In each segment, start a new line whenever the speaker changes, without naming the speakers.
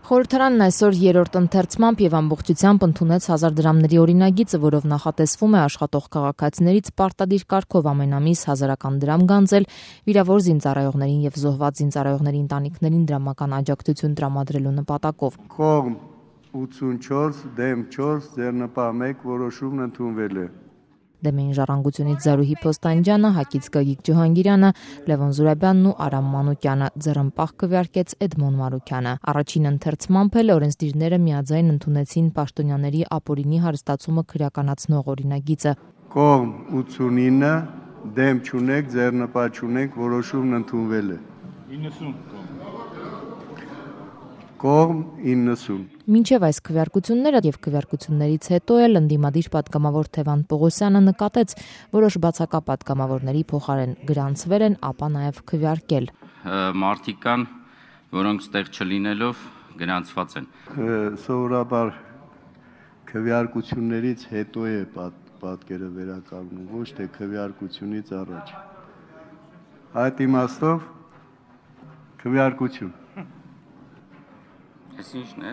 Խորհրդարանն այսօր երրորդ ընթերցմամբ եւ ամբողջությամբ ընդունեց 1000 դրամների օրինագիծը, որով նախատեսվում է աշխատող քաղաքացիներից պարտադիր կարգով ամեն ամիս 1000 դրամ գանձել վիրավոր զինծառայողներին եւ զոհված զինծառայողների ընտանիքներին դրամական աջակցություն տրամադրելու նպատակով։
Կողմ 84, դեմ 4, ձեռնպահ 1 որոշումն ընդունվել է։
Դեմ էին Ժառանգությունից Զարուհի Փոստանջյանը, Հակից Գագիկ Ջոհանգիրյանը, Լևոն Զուրաբյանն ու Արամ Մանուկյանը, ձեռնպահ քվեարկեց Էդմոն Մարուկյանը։ Առաջին ընթերցմամբ էլ օրենսդիրները միաձայն ընդունեցին պաշտոնյաների ապօրինի հարստացումը քրեականացնող օրինագիծը։
Կողմ 89, դեմ չունեք, ձեռնպահ չունեք, որոշումն ընդունվել է։
90
Կողմ 90։
Մինչև այս քվեարկությունները եւ քվեարկություններից հետո էլ ընդդիմադիր պատգամավոր Թևան Պողոսյանը նկատեց, որոշ բացակա պատգամավորների փոխարեն գրանցվել են, ապա նաեւ քվեարկել։
Մարդիկ կան, որոնք ստեղ չլինելով գրանցված են։
Սովորաբար քվեարկություններից հետո է պատկերը վերականգնում, ոչ թե քվեարկությունից առաջ։ Այդ իմաստով քվեարկություն։
Այս ինչն է։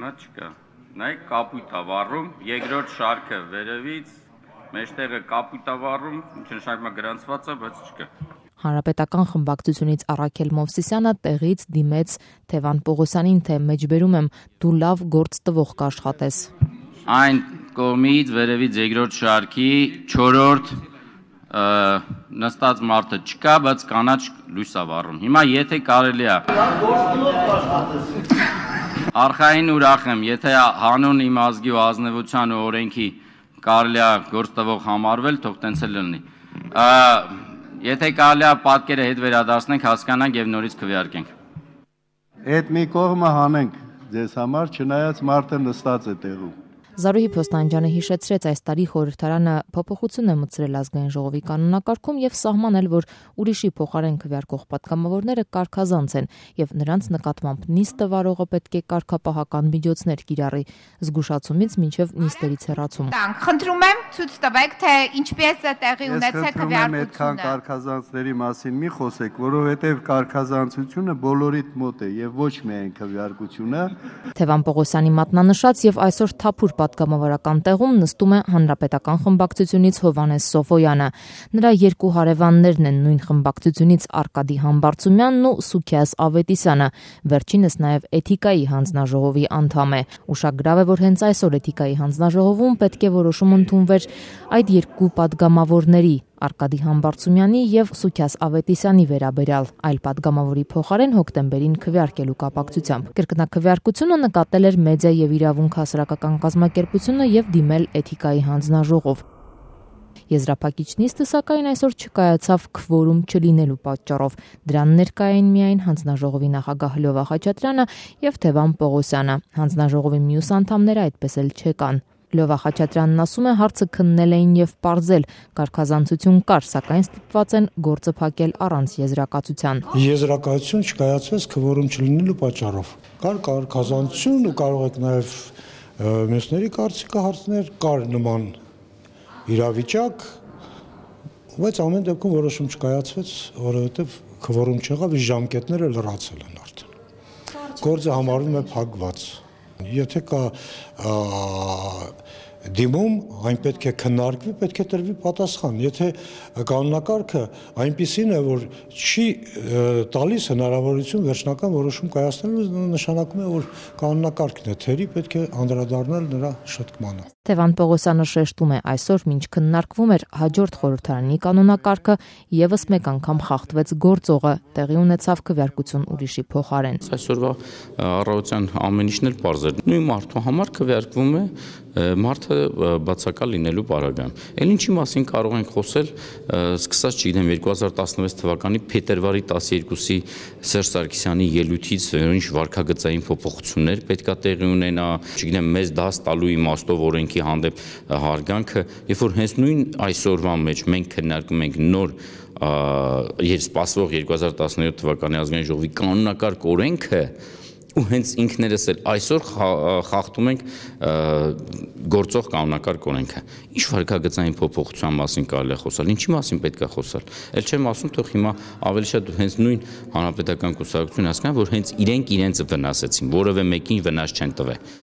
Նա չկա։ Նայեք կապույտ ավառում, երկրորդ շարքը վերևից, մեջտեղը կապույտ ավառում, ինչ նշանակում է գրանցված է, բայց չկա։
Հանրապետական խմբակցությունից Առաքել Մովսիսյանը տեղից դիմեց Թևան Պողոսյանին, թե մեջբերում եմ, դու լավ գործ տվող կաշխատես։
Այն կողմից վերևից երկրորդ շարքի 4-րդ նստած մարդը չկա, բայց կանաչ լույս ավառում։ Հիմա եթե կարելի է Արխային ուրախ եմ, եթե հանուն իմ ազգի ու ազնվության ու օրենքի կարելի է գործ տվող համարվել, թող տենց էլ լինի։ Եթե կարելի է պատկերը հետ վերադարձնենք, հասկանանք եւ նորից քվեարկենք։
Այդ մի կողմը հանենք ձեզ համար, չնայած մարդը նստած է տեղում։
Զարուհի Փոստանջյանը հիշեցրեց, այս տարի խորհրդարանը փոփոխություն է մտցրել ազգային ժողովի կանոնակարգում եւ սահմանել, որ ուրիշի փոխարեն քվեարկող պատգամավորները կարգազանց են եւ նրանց նկատմամբ նիստը վարողը պետք է կարգապահական միջոցներ կիրառի, զգուշացումից մինչեւ նիստերից հեռացում։
Խնդրում եմ ցույց տվեք, թե ինչպես է տեղի ունեցել քվեարկությունը։
Այդքան կարգազանցների մասին մի խոսեք, որովհետեւ կարգազանցությունը բոլորիդ մոտ է եւ ոչ միայն քվեարկությունը։
Թևան Պողոսյանի մատնանշած եւ այսօր թափուր պատգամավորական տեղում նստում է Հանրապետական խմբակցությունից Հովհաննես Սոֆոյանը։ Նրա երկու հարևաններն են նույն խմբակցությունից Արկադի Համբարձումյանն ու Սուքիաս Ավետիսյանը, վերջինս նաև Էթիկայի հանձնաժողովի անդամ է։ Ուշագրավ է, որ հենց այսօր Էթիկայի հանձնաժողովում պետք է որոշում ընդունվեր այդ երկու պատգամավորների Արկադի Համբարձումյանի եւ Սուքիաս Ավետիսյանի վերաբերյալ, այլ պատգամավորի փոխարեն հոկտեմբերին քվեարկելու կապակցությամբ։ Կրկնակվեարկությունը նկատել էր Մեդիա եւ իրավունք հասարակական կազմակերպությունը եւ դիմել Էթիկայի հանձնաժողով։ Եզրափակիչ նիստը սակայն այսօր չկայացավ քվորում չլինելու պատճառով։ Դրան ներկա էին միայն հանձնաժողովի նախագահ Լյովա Խաչատրյանը եւ Թևան Պողոսյանը։ Հանձնաժողովի մյուս անդամները այդպես էլ չեկան։ Լյովա Խաչատրյանն ասում է, հարցը քննել էին եւ պարզել, կարգազանցություն կար, սակայն ստիպված են գործը փակել առանց եզրակացության։
Եզրակացություն չկայացվեց քվորում չլինելու պատճառով։ Կար կարգազանցություն ու կարող եք նաեւ մյուսների կարծիքը հարցներ, կար նման իրավիճակ, բայց ամեն դեպքում որոշում չկայացվեց, որովհետեւ քվորում չեղավ, ժամկետները լրացել են արդեն։ Գործը համարվում է փակված։ Եթե կա դիմում, այն պետք է քննարկվի, պետք է տրվի պատասխան։ Եթե կանոնակարգը այնպիսին է, որ չի տալիս հնարավորություն վերջնական որոշում կայացնելու, նշանակում է, որ կանոնակարգն է թերի, պետք է անդրադառնալ նրա շտկմանը։
Թևան Պողոսյանը շեշտում է, այսօր մինչ քննարկվում էր հաջորդ խորհրդարանի կանոնակարգը, եւս մեկ անգամ խախտվեց գործողը, տեղի ունեցավ քվեարկություն ուրիշի փոխարեն։
Այսօրվա առավոտյան ամեն ինչն էլ պարզ էր։ Նույն մարդու համար քվեարկվում է մարդը բացակա լինելու պարագայում։ Էլ ինչի մասին կարող ենք խոսել, սկսած, չգիտեմ, 2016 թվականի փետրվարի 12-ի Սերժ Սարգսյանի ելույթից, ինչ վարքագծային փոփոխություններ պետքա տեղի ունենա, չգիտեմ, մեզ դաս տալու իմաստով օրենքի հանդեպ հարգանքը, երբ որ հենց նույն այսօրվա մեջ մենք քննարկում ենք նոր եւ սպասվող 2017 թվականի ազգային ժողովի կանոնակարգ օրենքը, ու հենց ինքներս էլ այսօր խախտում ենք գործող կանոնակարգ օրենքը։ Ինչ վարկագծային փոփոխության մասին կարելի է խոսալ, ինչի մասին պետք է խոսալ։ Էլ չեմ ասում, թող հիմա ավելի շատ հենց նույն հանրապետական կուսակցությունը հասկանան, որ հենց իրենք իրենց վնասեցին, որևէ մեկին վնաս չեն տվել։